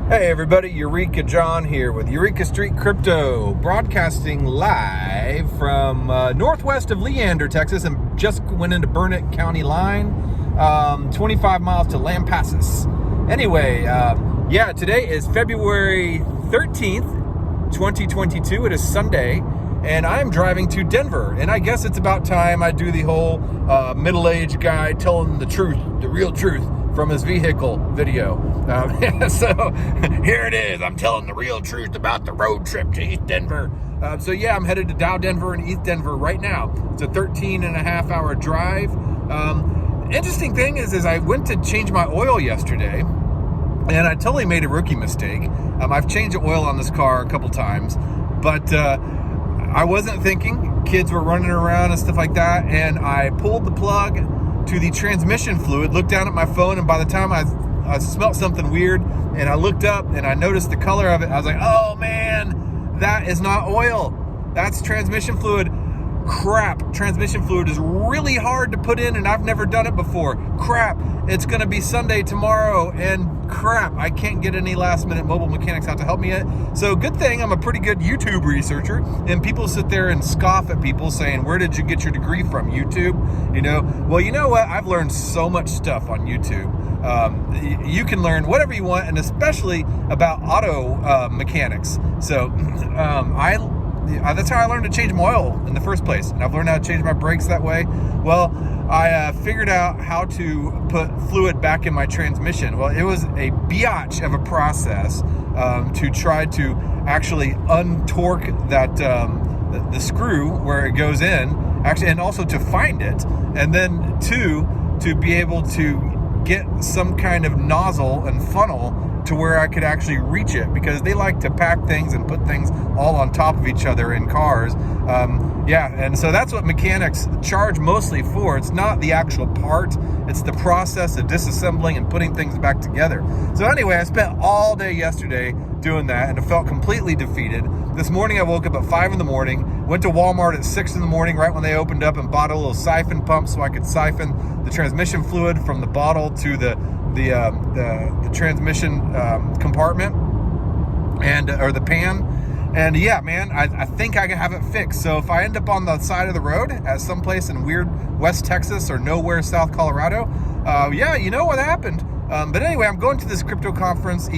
Hey everybody, Eureka John here with Eureka Street Crypto, broadcasting live from northwest of Leander, Texas, and just went into Burnett County line, 25 miles to Lampasas. Anyway, today is February 13th, 2022. It is Sunday, and I'm driving to Denver, and I guess it's about time I do the whole middle-aged guy telling the truth, the real truth, from his vehicle video. So here it is. I'm telling the real truth about the road trip to East Denver. I'm headed to Dow, Denver and East Denver right now. It's a 13 and a half hour drive. Interesting thing is I went to change my oil yesterday, and I totally made a rookie mistake. I've changed the oil on this car a couple times, but I wasn't thinking. Kids were running around and stuff like that, and I pulled the plug to the transmission fluid, looked down at my phone, and by the time I smelled something weird, and I looked up and I noticed the color of it, I was like, oh man, that is not oil. That's transmission fluid. Crap, transmission fluid is really hard to put in, and I've never done it before. Crap, it's gonna be Sunday tomorrow, and crap, I can't get any last minute mobile mechanics out to help me yet. So good thing I'm a pretty good YouTube researcher, and people sit there and scoff at people saying, where did you get your degree from, YouTube? Well, you know what? I've learned so much stuff on YouTube. You can learn whatever you want, and especially about auto mechanics. So that's how I learned to change my oil in the first place, and I've learned how to change my brakes that way. Well, I figured out how to put fluid back in my transmission. Well, it was a biatch of a process to try to actually untorque that the screw where it goes in, actually, and also to find it, and then to be able to get some kind of nozzle and funnel to where I could actually reach it, because they like to pack things and put things all on top of each other in cars. And so that's what mechanics charge mostly for. It's not the actual part, it's the process of disassembling and putting things back together. So anyway, I spent all day yesterday doing that, and I felt completely defeated. This morning I woke up at 5 in the morning, went to Walmart at 6 in the morning, right when they opened up, and bought a little siphon pump so I could siphon the transmission fluid from the bottle to the transmission compartment or the pan. And yeah, man, I think I can have it fixed. So if I end up on the side of the road at someplace in weird West Texas or nowhere South Colorado, you know what happened. But anyway, I'm going to this crypto conference,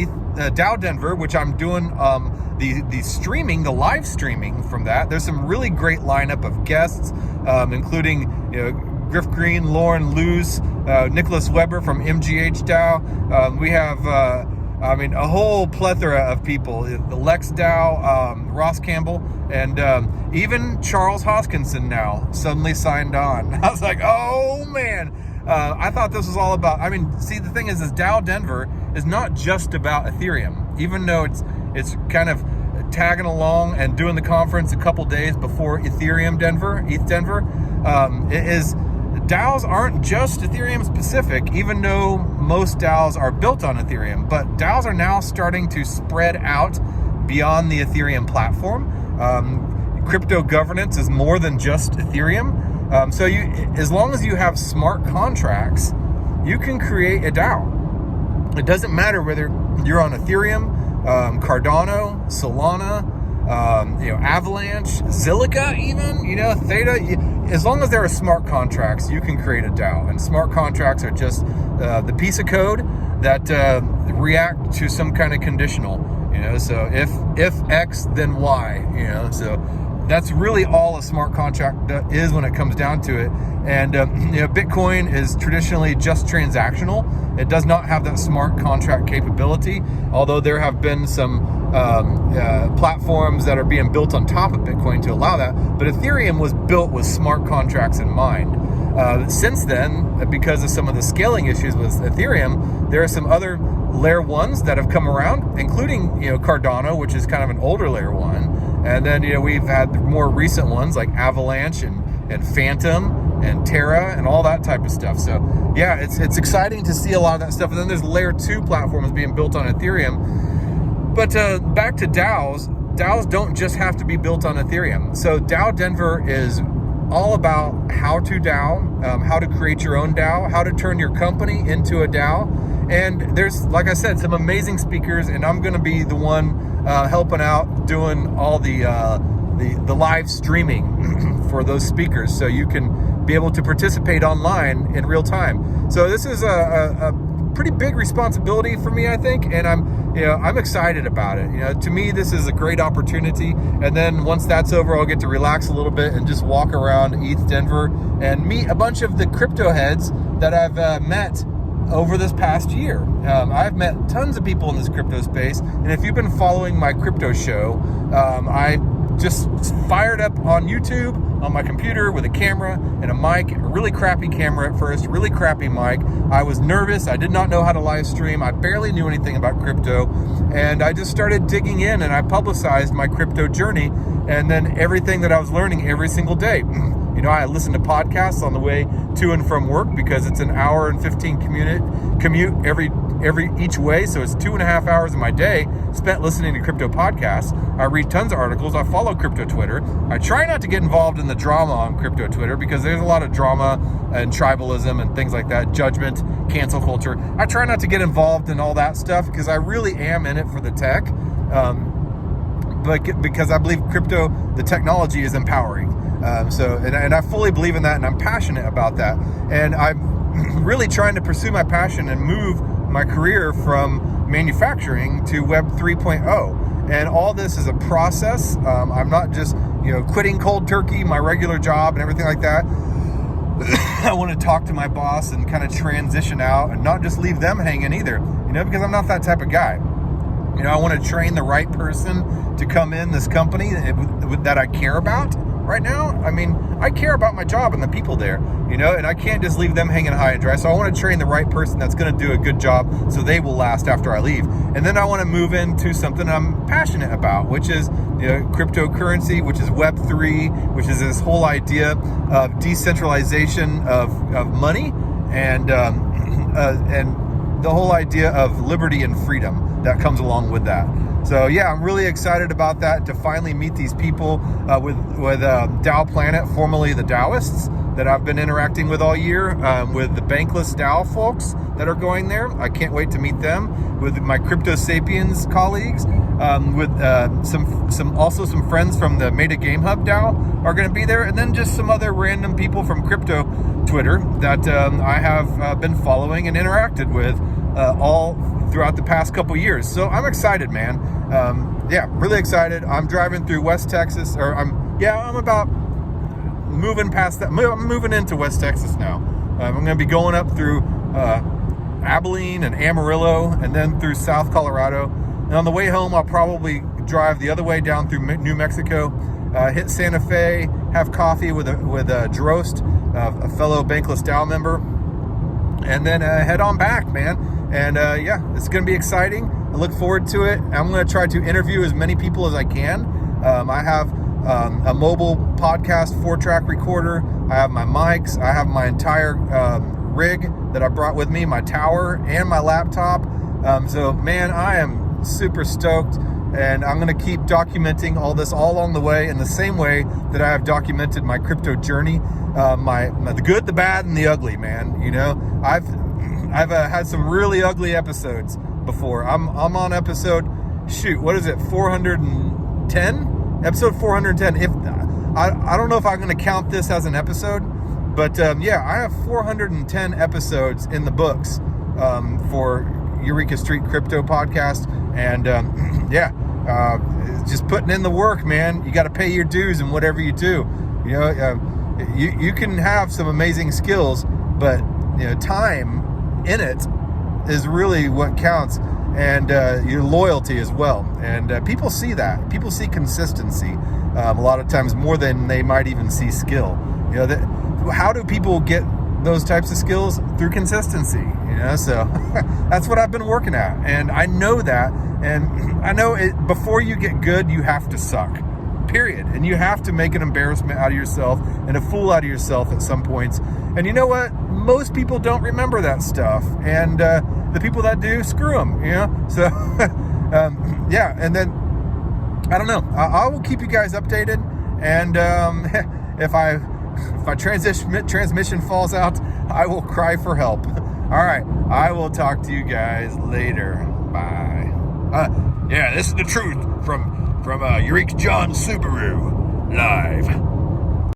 Dow Denver, which I'm doing the live streaming from that. There's some really great lineup of guests, including Griff Green, Lauren Luz, Nicholas Weber from MGH Dow. We have a whole plethora of people. The Lex Dow, Ross Campbell, and even Charles Hoskinson now suddenly signed on. I was like, oh man. I thought this was all about, the thing is Dow Denver is not just about Ethereum, even though it's kind of tagging along and doing the conference a couple days before Ethereum Denver, East Denver. DAOs aren't just Ethereum specific, even though most DAOs are built on Ethereum, but DAOs are now starting to spread out beyond the Ethereum platform. Crypto governance is more than just Ethereum. So as long as you have smart contracts, you can create a DAO. It doesn't matter whether you're on Ethereum, Cardano, Solana, Avalanche, Zilliqa, even, Theta. As long as there are smart contracts, you can create a DAO. And smart contracts are just the piece of code that react to some kind of conditional. So if X, then Y. So that's really all a smart contract is when it comes down to it. And Bitcoin is traditionally just transactional. It does not have that smart contract capability, although there have been some platforms that are being built on top of Bitcoin to allow that. But Ethereum was built with smart contracts in mind. Since then, because of some of the scaling issues with Ethereum, there are some other layer ones that have come around, including Cardano, which is kind of an older layer one. And then we've had more recent ones like Avalanche and Phantom and Terra and all that type of stuff. So yeah, it's exciting to see a lot of that stuff. And then there's layer 2 platforms being built on Ethereum. But back to DAOs don't just have to be built on Ethereum. So Dow Denver is all about how to DAO, how to create your own DAO, how to turn your company into a DAO, And there's, like I said, some amazing speakers, and I'm going to be the one helping out, doing all the live streaming for those speakers, so you can be able to participate online in real time. So this is a pretty big responsibility for me, I think, and I'm excited about it. To me, this is a great opportunity. And then once that's over, I'll get to relax a little bit and just walk around East Denver and meet a bunch of the crypto heads that I've met over this past year. I've met tons of people in this crypto space, and if you've been following my crypto show, I just fired up on YouTube on my computer with a camera and a mic, a really crappy camera at first, really crappy mic. I was nervous. I did not know how to live stream. I barely knew anything about crypto, and I just started digging in, and I publicized my crypto journey and then everything that I was learning every single day. I listen to podcasts on the way to and from work because it's an hour and 15 commute each way. So it's 2.5 hours of my day spent listening to crypto podcasts. I read tons of articles. I follow crypto Twitter. I try not to get involved in the drama on crypto Twitter because there's a lot of drama and tribalism and things like that, judgment, cancel culture. I try not to get involved in all that stuff because I really am in it for the tech. But because I believe crypto, the technology is empowering. And I fully believe in that, and I'm passionate about that. And I'm really trying to pursue my passion and move my career from manufacturing to Web 3.0. And all this is a process. I'm not just, quitting cold turkey, my regular job and everything like that. I want to talk to my boss and kind of transition out and not just leave them hanging either, because I'm not that type of guy. I want to train the right person to come in this company that I care about. Right now, I care about my job and the people there, and I can't just leave them hanging high and dry. So I want to train the right person that's going to do a good job so they will last after I leave. And then I want to move into something I'm passionate about, which is cryptocurrency, which is Web3, which is this whole idea of decentralization of money and the whole idea of liberty and freedom that comes along with that. So yeah, I'm really excited about that, to finally meet these people with DAO Planet, formerly the Taoists, that I've been interacting with all year, with the Bankless DAO folks that are going there. I can't wait to meet them, with my Crypto Sapiens colleagues, with some friends from the Meta Game Hub DAO are going to be there, and then just some other random people from crypto Twitter that I have been following and interacted with all throughout the past couple years. So I'm excited, man. Really excited. I'm driving through West Texas, I'm about moving past that. I'm moving into West Texas now. I'm going to be going up through Abilene and Amarillo, and then through South Colorado. And on the way home, I'll probably drive the other way down through New Mexico, hit Santa Fe, have coffee with Drost, a fellow Bankless DAO member, and then head on back, man. And it's going to be exciting. I look forward to it. I'm going to try to interview as many people as I can. I have a mobile podcast 4-track recorder. I have my mics. I have my entire rig that I brought with me, my tower, and my laptop. So, man, I am super stoked. And I'm going to keep documenting all this all along the way, in the same way that I have documented my crypto journey, the good, the bad, and the ugly, man. I've had some really ugly episodes before. I'm on episode, 410? Episode 410. If I don't know if I'm going to count this as an episode, but I have 410 episodes in the books for Eureka Street Crypto Podcast, and just putting in the work, man. You got to pay your dues in whatever you do. You can have some amazing skills, but time in it is really what counts, and your loyalty as well. And people see that. People see consistency a lot of times more than they might even see skill. How do people get those types of skills? Through consistency. So that's what I've been working at, and I know that. And I know before you get good, you have to suck. Period. And you have to make an embarrassment out of yourself and a fool out of yourself at some points. And you know what? Most people don't remember that stuff. And the people that do, screw them, So, and then, I don't know. I will keep you guys updated. And if my transmission falls out, I will cry for help. All right. I will talk to you guys later. Bye. Yeah, this is the truth from Eureka John Subaru live.